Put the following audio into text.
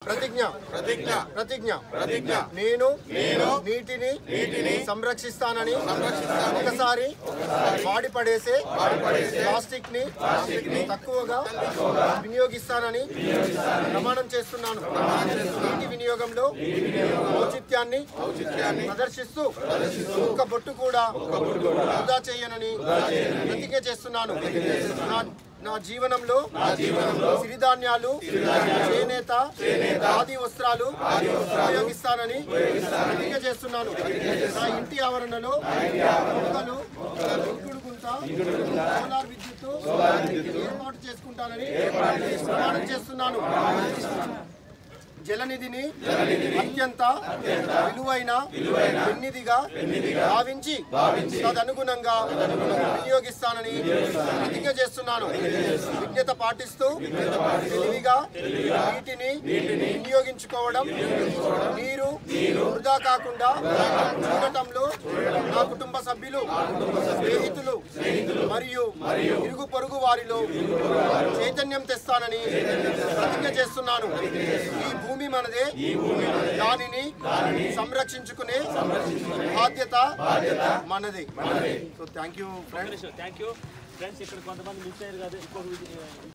प्रतिज्ञा प्रतिज्ञा प्रतिज्ञा प्रतिज्ञा नीटिनी संरक्षिस्ताननी ఒకసారి వాడి పడేసే ప్లాస్టిక్ ని తక్కువగా వినియోగిస్తానని ప్రమాణం చేస్తున్నాను। నీటి వినియోగంలో ఔచిత్యాన్ని ప్రదర్శిస్తూ ఒక్క బొట్టు కూడా వృధా చేయనని ప్రతిజ్ఞ చేస్తున్నాను। నా జీవనంలో సిరిధాన్యాలు చేనేత ఖాదీ వస్త్రాలు ఉపయోగిస్తానని ప్రతిజ్ఞ చేస్తున్నాను। నా ఇంటి ఆవరణలో మొక్కలు ఇంకుడు గుంత సోలార్ విద్యుత్ ఏర్పాటు చేసుకుంటానని ప్రమాణం చేస్తున్నాను। జలనిధిని అత్యంత విలువైన పెన్నిధిగా భావించి తదనుగుణంగా వినియోగిస్తానని ప్రతిజ్ఞ చేస్తున్నాను। విజ్ఞత పాటిస్తూ తెలివిగా నీటిని వినియోగించుకోవడం, నీరు వృధా కాకుండా చూడటంలో నా కుటుంబ సభ్యులు, స్నేహితులు మరియు ఇరుగు పొరుగు వారిలో చైతన్యం తెస్తానని ప్రతిజ్ఞ చేస్తున్నాను। ఈ భూమి మనదే, దానిని సంరక్షించుకునే బాధ్యత మనదే। So thank you friends. ఇక్కడ కొంతమంది మిస్ అయ్యారు కదా।